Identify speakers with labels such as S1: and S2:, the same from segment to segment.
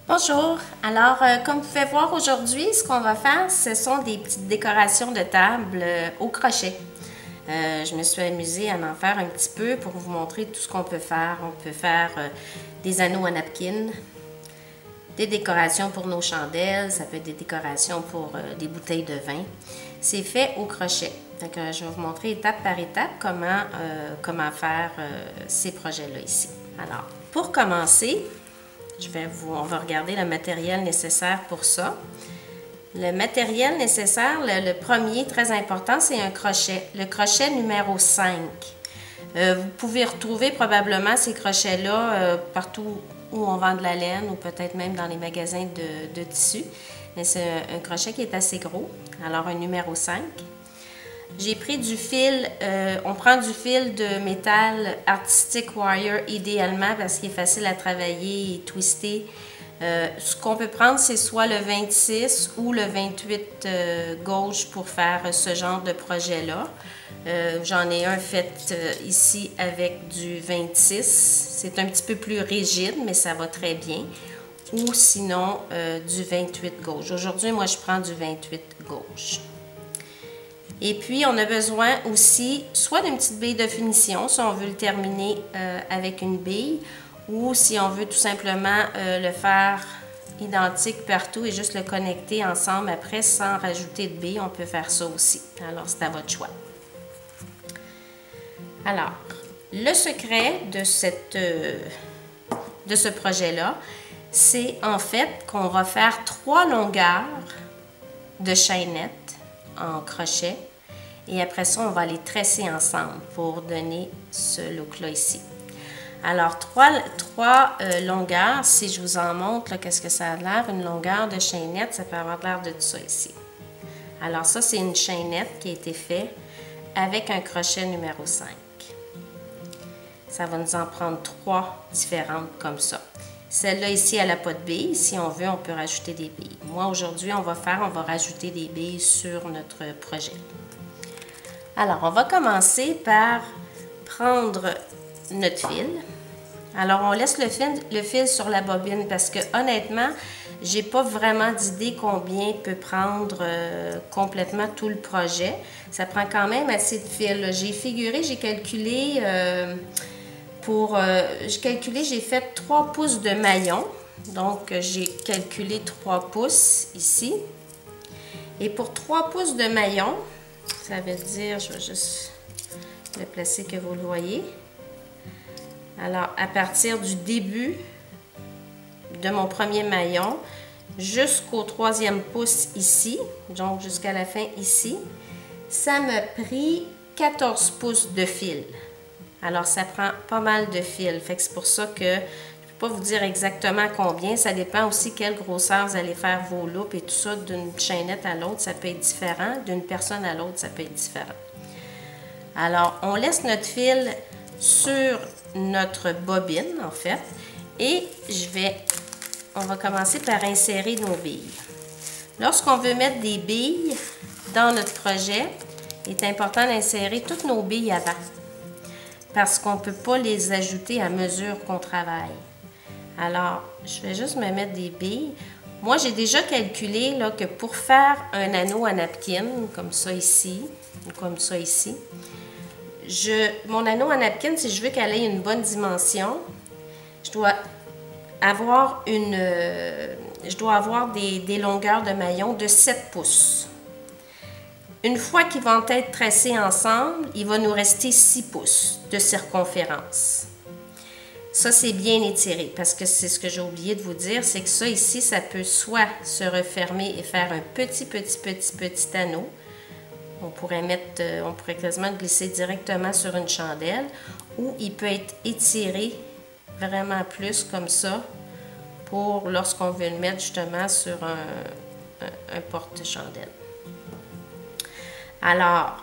S1: Bonjour, alors comme vous pouvez voir aujourd'hui, ce qu'on va faire, ce sont des petites décorations de table au crochet. Je me suis amusée à en faire un petit peu pour vous montrer tout ce qu'on peut faire. On peut faire des anneaux à napkin, des décorations pour nos chandelles, ça peut être des décorations pour des bouteilles de vin. C'est fait au crochet. Donc, je vais vous montrer étape par étape comment faire ces projets-là ici. Alors, pour commencer, on va regarder le matériel nécessaire pour ça. Le matériel nécessaire, le premier, très important, c'est un crochet. Le crochet numéro 5. Vous pouvez retrouver probablement ces crochets-là partout où on vend de la laine ou peut-être même dans les magasins de tissus. Mais c'est un crochet qui est assez gros. Alors, un numéro 5. J'ai pris du fil, on prend du fil de métal Artistic Wire idéalement parce qu'il est facile à travailler et twister. Ce qu'on peut prendre, c'est soit le 26 ou le 28 gauche pour faire ce genre de projet-là. J'en ai un fait ici avec du 26. C'est un petit peu plus rigide, mais ça va très bien. Ou sinon, du 28 gauche. Aujourd'hui, moi, je prends du 28 gauche. Et puis, on a besoin aussi soit d'une petite bille de finition, si on veut le terminer avec une bille, ou si on veut tout simplement le faire identique partout et juste le connecter ensemble après sans rajouter de bille, on peut faire ça aussi. Alors, c'est à votre choix. Alors, le secret de ce projet-là, c'est en fait qu'on va faire 3 longueurs de chaînettes en crochet. Et après ça, on va les tresser ensemble pour donner ce look-là ici. Alors, trois longueurs, si je vous en montre, qu'est-ce que ça a l'air, une longueur de chaînette, ça peut avoir l'air de tout ça ici. Alors ça, c'est une chaînette qui a été faite avec un crochet numéro 5. Ça va nous en prendre 3 différentes comme ça. Celle-là ici, elle n'a pas de billes. Si on veut, on peut rajouter des billes. Moi, aujourd'hui, on va rajouter des billes sur notre projet. Alors, on va commencer par prendre notre fil. Alors, on laisse le fil sur la bobine parce que honnêtement, j'ai pas vraiment d'idée combien peut prendre complètement tout le projet. Ça prend quand même assez de fil. J'ai calculé j'ai fait 3 pouces de maillon. Donc, j'ai calculé 3 pouces ici. Et pour 3 pouces de maillon, ça veut dire, je vais juste le placer que vous le voyez. Alors, à partir du début de mon premier maillon jusqu'au 3e pouce ici, donc jusqu'à la fin ici, ça m'a pris 14 pouces de fil. Alors, ça prend pas mal de fil. Fait que c'est pour ça que je ne peux pas vous dire exactement combien. Ça dépend aussi quelle grosseur vous allez faire vos loupes et tout ça. D'une chaînette à l'autre, ça peut être différent. D'une personne à l'autre, ça peut être différent. Alors, on laisse notre fil sur notre bobine, en fait. Et on va commencer par insérer nos billes. Lorsqu'on veut mettre des billes dans notre projet, il est important d'insérer toutes nos billes avant. Parce qu'on ne peut pas les ajouter à mesure qu'on travaille. Alors, je vais juste me mettre des billes. Moi, j'ai déjà calculé là, que pour faire un anneau à napkin, comme ça ici, ou comme ça ici, mon anneau à napkin, si je veux qu'elle ait une bonne dimension, je dois avoir des longueurs de maillon de 7 pouces. Une fois qu'ils vont être tracés ensemble, il va nous rester 6 pouces de circonférence. Ça, c'est bien étiré parce que c'est ce que j'ai oublié de vous dire, c'est que ça ici, ça peut soit se refermer et faire un petit anneau. On pourrait quasiment le glisser directement sur une chandelle ou il peut être étiré vraiment plus comme ça pour lorsqu'on veut le mettre justement sur un porte-chandelle. Alors,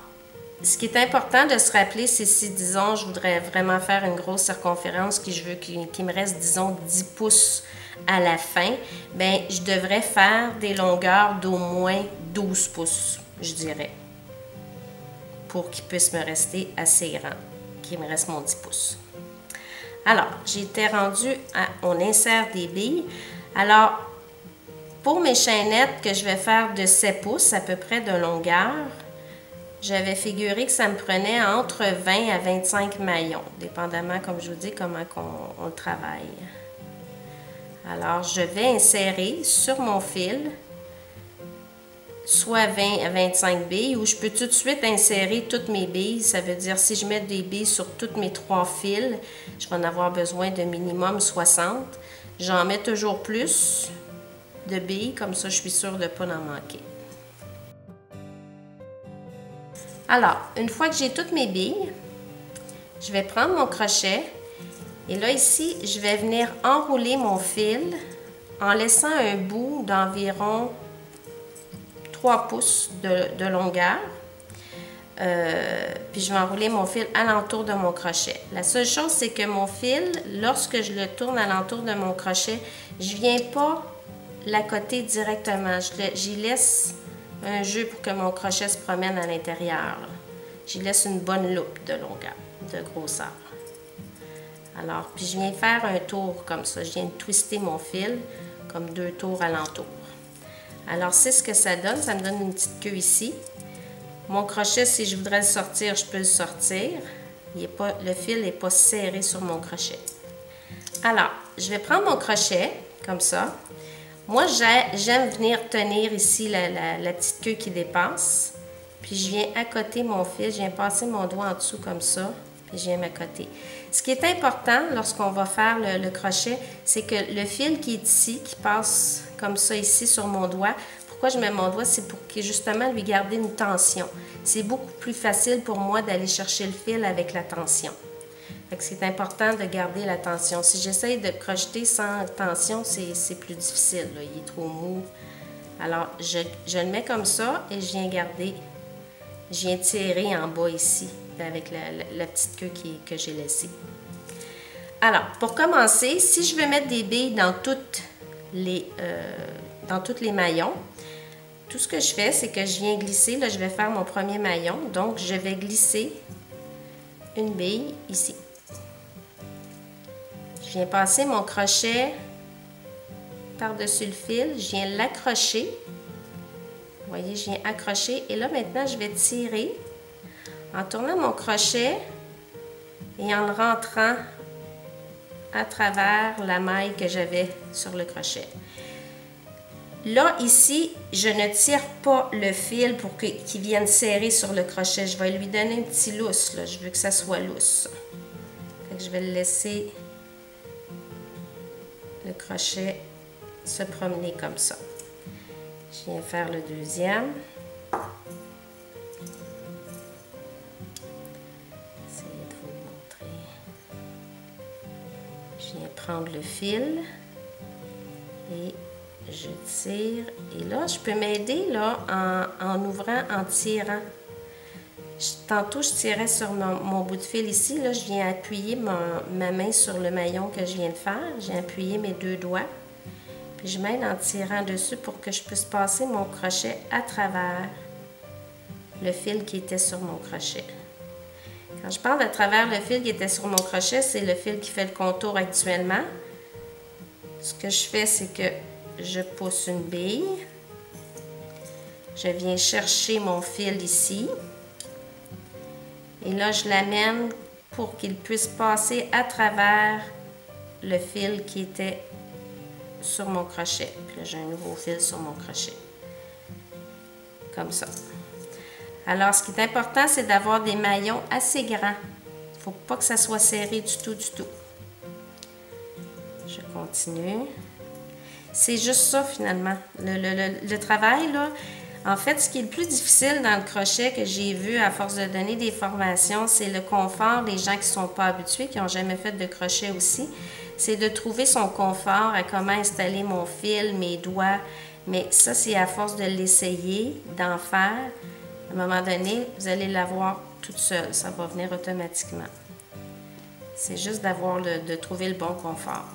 S1: ce qui est important de se rappeler, c'est si, disons, je voudrais vraiment faire une grosse circonférence, je veux qu'il me reste, disons, 10 pouces à la fin, bien, je devrais faire des longueurs d'au moins 12 pouces, je dirais, pour qu'il puisse me rester assez grand, qu'il me reste mon 10 pouces. Alors, j'étais rendue on insère des billes. Alors, pour mes chaînettes que je vais faire de 7 pouces à peu près de longueur, j'avais figuré que ça me prenait entre 20 à 25 maillons, dépendamment, comme je vous dis, comment on le travaille. Alors, je vais insérer sur mon fil soit 20 à 25 billes, ou je peux tout de suite insérer toutes mes billes. Ça veut dire, si je mets des billes sur toutes mes 3 fils, je vais en avoir besoin de minimum 60. J'en mets toujours plus de billes, comme ça je suis sûre de ne pas en manquer. Alors, une fois que j'ai toutes mes billes, je vais prendre mon crochet et là ici, je vais venir enrouler mon fil en laissant un bout d'environ 3 pouces de longueur. Puis je vais enrouler mon fil alentour de mon crochet. La seule chose, c'est que mon fil, lorsque je le tourne alentour de mon crochet, je ne viens pas l'accoter directement. J'y laisse un jeu pour que mon crochet se promène à l'intérieur. J'y laisse une bonne loupe de longueur, de grosseur. Alors, puis je viens faire un tour comme ça. Je viens de twister mon fil comme 2 tours alentour. Alors, c'est ce que ça donne. Ça me donne une petite queue ici. Mon crochet, si je voudrais le sortir, je peux le sortir. Le fil n'est pas serré sur mon crochet. Alors, je vais prendre mon crochet, comme ça. Moi, j'aime venir tenir ici la petite queue qui dépasse. Puis je viens accoter mon fil, je viens passer mon doigt en dessous comme ça, puis je viens m'accoter. Ce qui est important lorsqu'on va faire le crochet, c'est que le fil qui est ici, qui passe comme ça ici sur mon doigt, pourquoi je mets mon doigt, c'est pour justement lui garder une tension. C'est beaucoup plus facile pour moi d'aller chercher le fil avec la tension. C'est important de garder la tension. Si j'essaye de crocheter sans tension, c'est plus difficile, là. Il est trop mou. Alors, je le mets comme ça et je viens garder, je viens tirer en bas ici avec la petite queue que j'ai laissée. Alors, pour commencer, si je veux mettre des billes dans toutes les maillons, tout ce que je fais, c'est que je viens glisser. Là, je vais faire mon premier maillon. Donc, je vais glisser une bille ici. Je viens passer mon crochet par-dessus le fil. Je viens l'accrocher. Vous voyez, je viens accrocher. Et là, maintenant, je vais tirer en tournant mon crochet et en le rentrant à travers la maille que j'avais sur le crochet. Là, ici, je ne tire pas le fil pour qu'il vienne serrer sur le crochet. Je vais lui donner un petit lousse, là. Je veux que ça soit lousse. Fait que je vais le laisser le crochet se promener comme ça. Je viens faire le deuxième. Essayez de vous montrer. Je viens prendre le fil et je tire. Et là, je peux m'aider là en ouvrant, en tirant. Tantôt, je tirais sur mon bout de fil ici. Là, je viens appuyer ma main sur le maillon que je viens de faire. J'ai appuyé mes 2 doigts. Puis je m'aide en tirant dessus pour que je puisse passer mon crochet à travers le fil qui était sur mon crochet. Quand je parle à travers le fil qui était sur mon crochet, c'est le fil qui fait le contour actuellement. Ce que je fais, c'est que je pousse une bille. Je viens chercher mon fil ici. Et là, je l'amène pour qu'il puisse passer à travers le fil qui était sur mon crochet. Puis là, j'ai un nouveau fil sur mon crochet. Comme ça. Alors, ce qui est important, c'est d'avoir des maillons assez grands. Il ne faut pas que ça soit serré du tout, du tout. Je continue. C'est juste ça, finalement. Le travail, là, en fait, ce qui est le plus difficile dans le crochet que j'ai vu à force de donner des formations, c'est le confort des gens qui ne sont pas habitués, qui n'ont jamais fait de crochet aussi. C'est de trouver son confort à comment installer mon fil, mes doigts. Mais ça, c'est à force de l'essayer, d'en faire. À un moment donné, vous allez l'avoir toute seule. Ça va venir automatiquement. C'est juste de trouver le bon confort.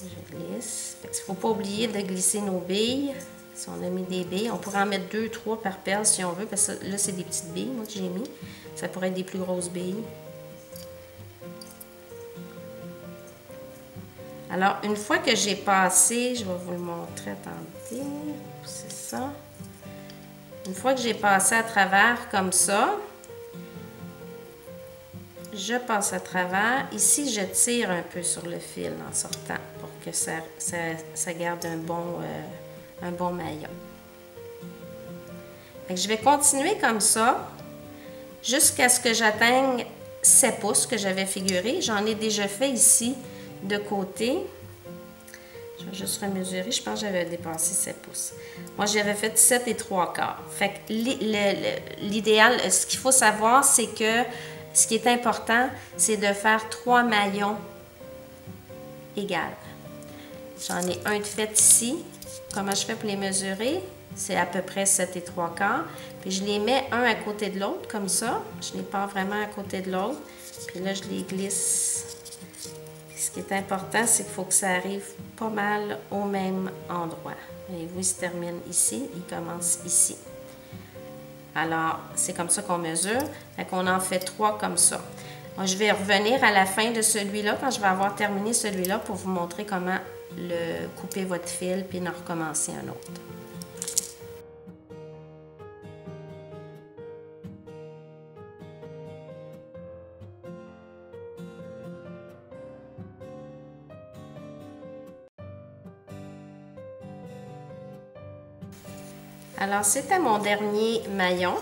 S1: Je glisse. Il ne faut pas oublier de glisser nos billes. Si on a mis des billes, on pourrait en mettre 2, 3 par perle si on veut, parce que là, c'est des petites billes, moi, que j'ai mis. Ça pourrait être des plus grosses billes. Alors, une fois que j'ai passé, je vais vous le montrer, attendez, c'est ça. Une fois que j'ai passé à travers comme ça, je passe à travers. Ici, je tire un peu sur le fil en sortant pour que ça garde un bon maillon. Je vais continuer comme ça jusqu'à ce que j'atteigne 7 pouces que j'avais figuré. J'en ai déjà fait ici de côté. Je vais juste remesurer. Je pense que j'avais dépassé 7 pouces. Moi, j'avais fait 7 et 3/4. Fait que l'idéal, ce qu'il faut savoir, c'est que ce qui est important, c'est de faire 3 maillons égaux. J'en ai un de fait ici. Comment je fais pour les mesurer? C'est à peu près 7 et 3/4. Puis je les mets un à côté de l'autre, comme ça. Je les pars vraiment à côté de l'autre. Puis là, je les glisse. Ce qui est important, c'est qu'il faut que ça arrive pas mal au même endroit. Voyez-vous, il se termine ici, il commence ici. Alors, c'est comme ça qu'on mesure. Fait qu'on en fait 3 comme ça. Moi, je vais revenir à la fin de celui-là, quand je vais avoir terminé celui-là, pour vous montrer comment couper votre fil, puis en recommencer un autre. Alors, c'était mon dernier maillon.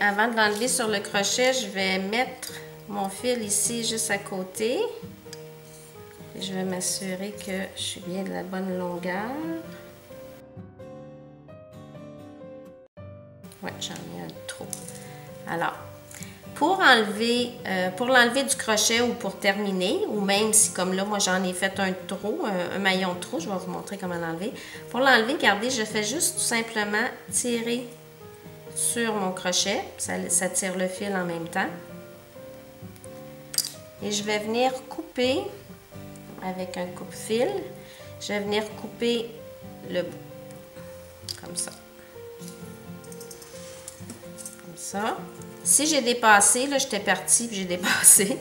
S1: Avant de l'enlever sur le crochet, je vais mettre mon fil ici juste à côté. Et je vais m'assurer que je suis bien de la bonne longueur. Ouais, j'en ai un trop. Alors, pour l'enlever du crochet ou pour terminer, ou même si comme là, moi j'en ai fait un trou, un maillon de trou, je vais vous montrer comment l'enlever. Pour l'enlever, regardez, je fais juste tout simplement tirer sur mon crochet, ça tire le fil en même temps. Et je vais venir couper avec un coupe-fil, je vais venir couper le bout, comme ça. Comme ça. Si j'ai dépassé, là j'étais partie puis j'ai dépassé,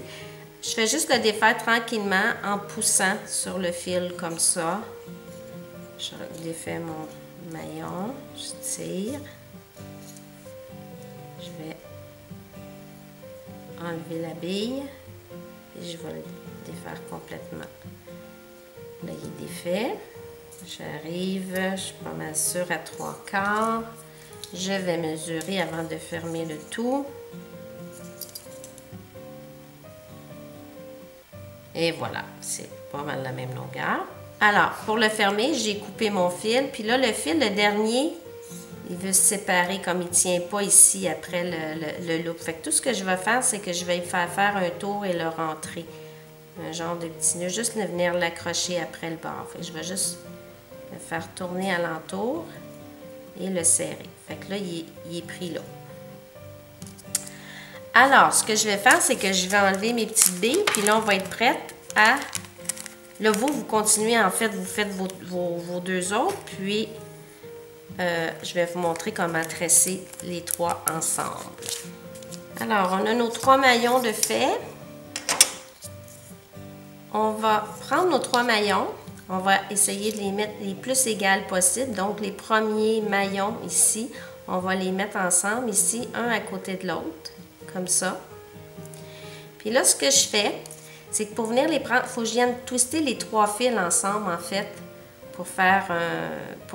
S1: je fais juste le défaire tranquillement en poussant sur le fil comme ça. Je défais mon maillon, je tire. Je vais enlever la bille et je vais le défaire complètement. Là, il est défait. J'arrive, je suis pas mal sûre à 3/4. Je vais mesurer avant de fermer le tout. Et voilà, c'est pas mal la même longueur. Alors, pour le fermer, j'ai coupé mon fil. Puis là, le fil, le dernier, il veut se séparer comme il ne tient pas ici après le loop. Fait que tout ce que je vais faire, c'est que je vais faire un tour et le rentrer. Un genre de petit nœud, juste venir l'accrocher après le bord. Fait que je vais juste le faire tourner alentour et le serrer. Fait que là, il est pris là. Alors, ce que je vais faire, c'est que je vais enlever mes petites billes, puis là, on va être prête à... Là, vous continuez, en fait, vous faites vos 2 autres, puis je vais vous montrer comment tresser les 3 ensemble. Alors, on a nos 3 maillons de fait. On va prendre nos 3 maillons. On va essayer de les mettre les plus égales possible. Donc, les premiers maillons ici, on va les mettre ensemble ici, un à côté de l'autre, comme ça. Puis là, ce que je fais, c'est que pour venir les prendre, il faut que je vienne twister les 3 fils ensemble, en fait, pour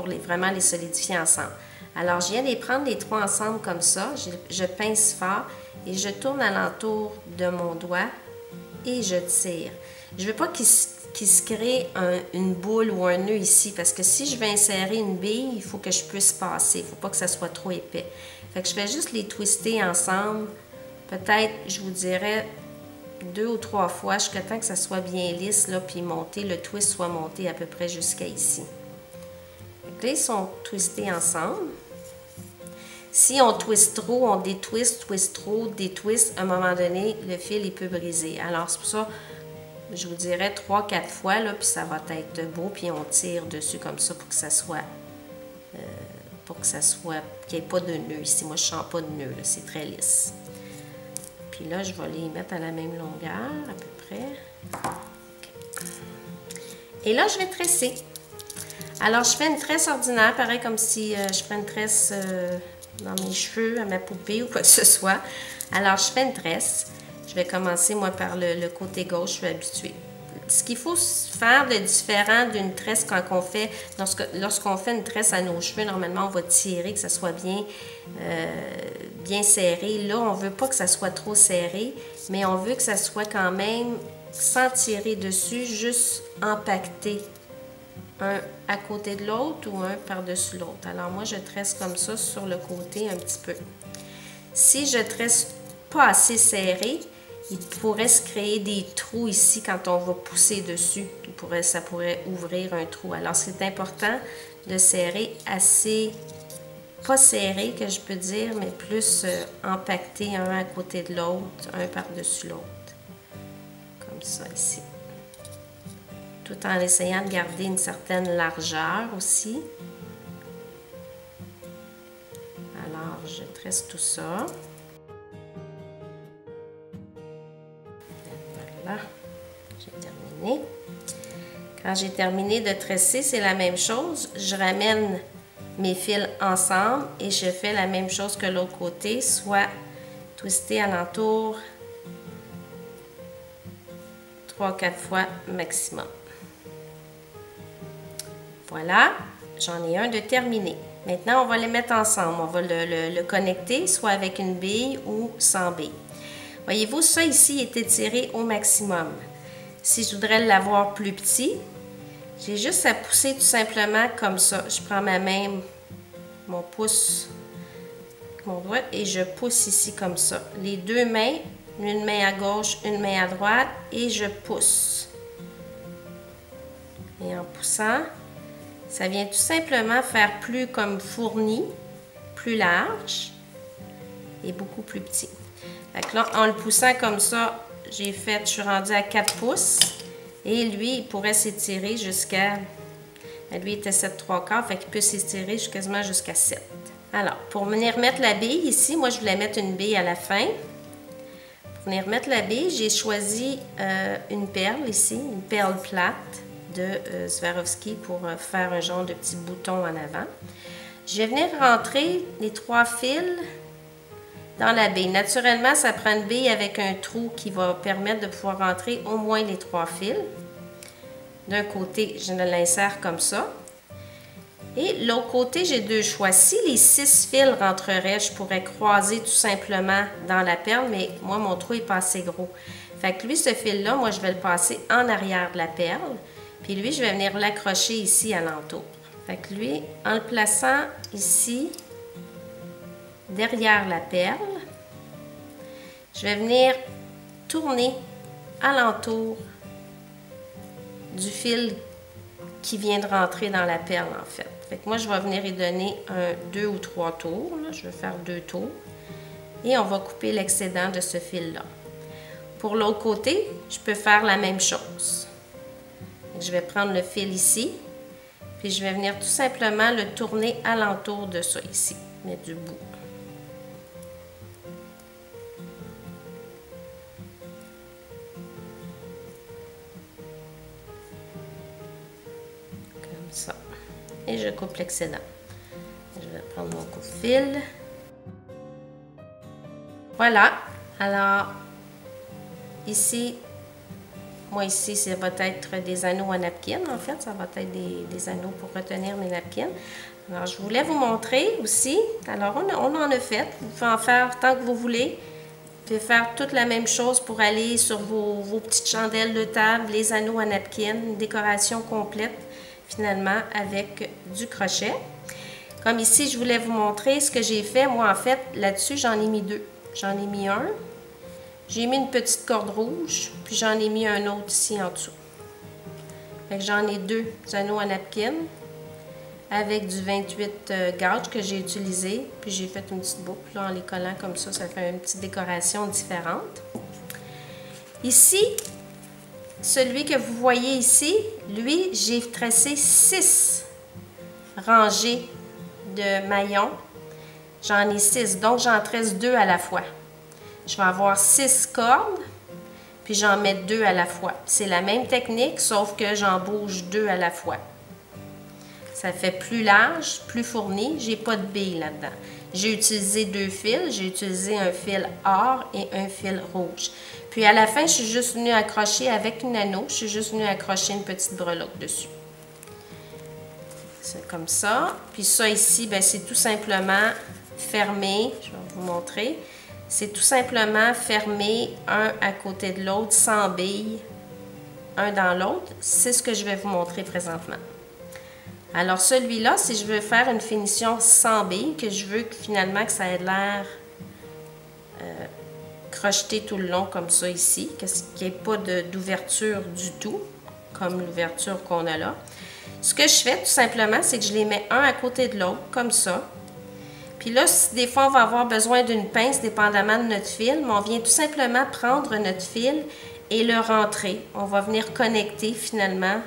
S1: vraiment les solidifier ensemble. Alors, je viens les prendre les 3 ensemble comme ça. Je pince fort et je tourne alentour de mon doigt et je tire. Je ne veux pas qu'il se crée une boule ou un nœud ici, parce que si je vais insérer une bille, il faut que je puisse passer. Il ne faut pas que ça soit trop épais. Fait que je vais juste les twister ensemble. Peut-être, je vous dirais, 2 ou 3 fois, jusqu'à temps que ça soit bien lisse, là, puis le twist soit monté à peu près jusqu'à ici. Donc là, ils sont twistés ensemble. Si on twist trop, on détwist, twist trop, détwist, à un moment donné, le fil, il peut briser. Alors, c'est pour ça, je vous dirais 3-4 fois, là, puis ça va être beau, puis on tire dessus comme ça pour que ça soit... qu'il n'y ait pas de nœud ici. Moi, je ne sens pas de nœud, c'est très lisse. Puis là, je vais les mettre à la même longueur, à peu près. Et là, je vais tresser. Alors, je fais une tresse ordinaire, pareil comme si je ferais une tresse dans mes cheveux, à ma poupée ou quoi que ce soit. Alors, je fais une tresse. Je vais commencer, moi, par le côté gauche, je suis habituée. Ce qu'il faut faire de différent d'une tresse quand on fait, lorsqu'on fait une tresse à nos cheveux, normalement, on va tirer, que ça soit bien serré. Là, on ne veut pas que ça soit trop serré, mais on veut que ça soit quand même, sans tirer dessus, juste empaqueté. Un à côté de l'autre ou un par-dessus l'autre. Alors, moi, je tresse comme ça sur le côté un petit peu. Si je tresse pas assez serré, il pourrait se créer des trous ici quand on va pousser dessus. Ça pourrait ouvrir un trou. Alors, c'est important de serrer assez, pas serré que je peux dire, mais plus empaqueté un à côté de l'autre, un par-dessus l'autre. Comme ça ici. Tout en essayant de garder une certaine largeur aussi. Alors, je tresse tout ça. Voilà, j'ai terminé. Quand j'ai terminé de tresser, c'est la même chose. Je ramène mes fils ensemble et je fais la même chose que l'autre côté, soit twister alentour 3-4 fois maximum. Voilà, j'en ai un de terminé. Maintenant, on va les mettre ensemble. On va le connecter, soit avec une bille ou sans bille. Voyez-vous, ça ici est étiré au maximum. Si je voudrais l'avoir plus petit, j'ai juste à pousser tout simplement comme ça. Je prends ma main, mon pouce, mon doigt, et je pousse ici comme ça. Les deux mains, une main à gauche, une main à droite, et je pousse. Et en poussant, ça vient tout simplement faire plus comme fourni, plus large et beaucoup plus petit. Fait que là, en le poussant comme ça, je suis rendue à 4 pouces. Et lui, il pourrait s'étirer jusqu'à... Lui, il était 7/3, fait qu'il peut s'étirer quasiment jusqu'à 7. Alors, pour venir mettre la bille ici, moi, je voulais mettre une bille à la fin. Pour venir mettre la bille, j'ai choisi une perle ici, une perle plate de Swarovski pour faire un genre de petit bouton en avant. Je vais venir rentrer les 3 fils dans la bille. Naturellement, ça prend une bille avec un trou qui va permettre de pouvoir rentrer au moins les 3 fils. D'un côté, je l'insère comme ça. Et l'autre côté, j'ai 2 choix. Si les 6 fils rentreraient, je pourrais croiser tout simplement dans la perle, mais moi, mon trou est pas assez gros. Fait que lui, ce fil-là, moi, je vais le passer en arrière de la perle. Puis lui, je vais venir l'accrocher ici alentour. Fait que lui, en le plaçant ici, derrière la perle, je vais venir tourner alentour du fil qui vient de rentrer dans la perle, en fait. Fait que moi, je vais venir y donner 2 ou 3 tours. Là. Je vais faire 2 tours. Et on va couper l'excédent de ce fil-là. Pour l'autre côté, je peux faire la même chose. Je vais prendre le fil ici, puis je vais venir tout simplement le tourner alentour de ça ici, mettre du bout. Comme ça. Et je coupe l'excédent. Je vais prendre mon coupe-fil. Voilà. Alors, ici, moi ici, ça va être des anneaux à napkin, en fait. Ça va être des anneaux pour retenir mes napkins. Alors, je voulais vous montrer aussi. Alors, on en a fait. Vous pouvez en faire tant que vous voulez. Vous pouvez faire toute la même chose pour aller sur vos petites chandelles de table, les anneaux à napkin, une décoration complète, finalement, avec du crochet. Comme ici, je voulais vous montrer ce que j'ai fait. Moi, en fait, là-dessus, j'en ai mis 2. J'en ai mis un. J'ai mis une petite corde rouge, puis j'en ai mis un autre ici en dessous. Fait que j'en ai 2 anneaux à napkin avec du 28 gauge que j'ai utilisé, puis j'ai fait une petite boucle là, en les collant comme ça fait une petite décoration différente. Ici, celui que vous voyez ici, lui, j'ai tressé 6 rangées de maillons. J'en ai 6, donc j'en tresse 2 à la fois. Je vais avoir 6 cordes, puis j'en mets 2 à la fois. C'est la même technique, sauf que j'en bouge 2 à la fois. Ça fait plus large, plus fourni. J'ai pas de billes là-dedans. J'ai utilisé 2 fils. J'ai utilisé un fil or et un fil rouge. Puis à la fin, je suis juste venue accrocher avec une anneau. Je suis juste venue accrocher une petite breloque dessus. C'est comme ça. Puis ça ici, ben, c'est tout simplement fermé. Je vais vous montrer. C'est tout simplement fermé un à côté de l'autre, sans billes, un dans l'autre. C'est ce que je vais vous montrer présentement. Alors celui-là, si je veux faire une finition sans billes, que je veux que finalement que ça ait l'air crocheté tout le long comme ça ici, qu'il n'y ait pas d'ouverture du tout, comme l'ouverture qu'on a là. Ce que je fais tout simplement, c'est que je les mets un à côté de l'autre, comme ça. Puis là, si des fois on va avoir besoin d'une pince, dépendamment de notre fil, mais on vient tout simplement prendre notre fil et le rentrer. On va venir connecter finalement.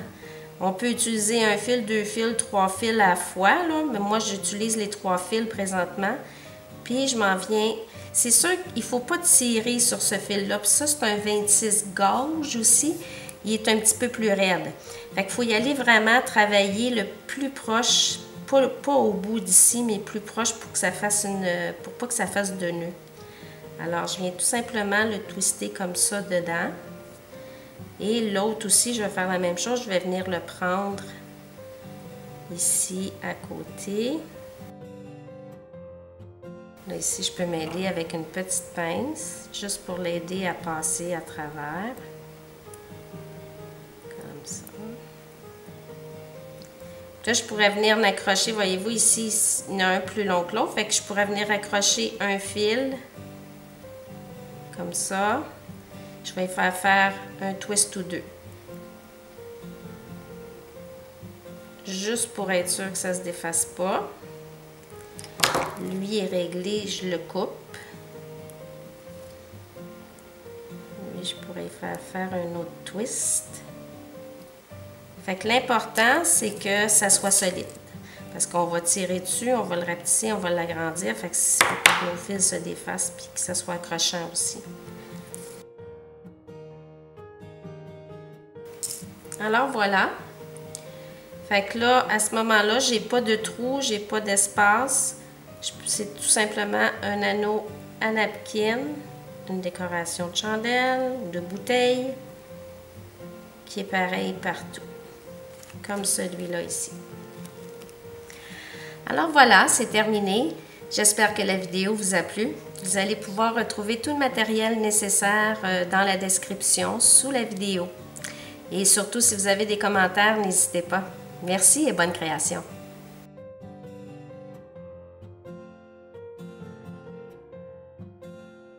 S1: On peut utiliser un fil, 2 fils, 3 fils à la fois, là, mais moi j'utilise les 3 fils présentement. Puis je m'en viens. C'est sûr qu'il ne faut pas tirer sur ce fil-là. Puis ça, c'est un 26 gauge aussi. Il est un petit peu plus raide. Fait qu'il faut y aller vraiment travailler le plus proche, pas au bout d'ici, mais plus proche pour que ça fasse pour pas que ça fasse de nœud. Alors, je viens tout simplement le twister comme ça dedans. Et l'autre aussi, je vais faire la même chose. Je vais venir le prendre ici à côté. Là, ici, je peux m'aider avec une petite pince, juste pour l'aider à passer à travers. Comme ça. Là, je pourrais venir m'accrocher, voyez-vous, ici, il y en a un plus long que l'autre. Fait que je pourrais venir accrocher un fil, comme ça. Je vais faire un twist ou 2. Juste pour être sûr que ça ne se défasse pas. Lui est réglé, je le coupe. Lui, je pourrais faire un autre twist. Fait que l'important, c'est que ça soit solide. Parce qu'on va tirer dessus, on va le rapetisser, on va l'agrandir. Fait que c'est pour que nos fils se défassent et que ça soit accrochant aussi. Alors voilà. Fait que là, à ce moment-là, j'ai pas de trou, j'ai pas d'espace. C'est tout simplement un anneau à napkin, une décoration de chandelle ou de bouteille qui est pareil partout, comme celui-là ici. Alors voilà, c'est terminé. J'espère que la vidéo vous a plu. Vous allez pouvoir retrouver tout le matériel nécessaire dans la description sous la vidéo. Et surtout, si vous avez des commentaires, n'hésitez pas. Merci et bonne création.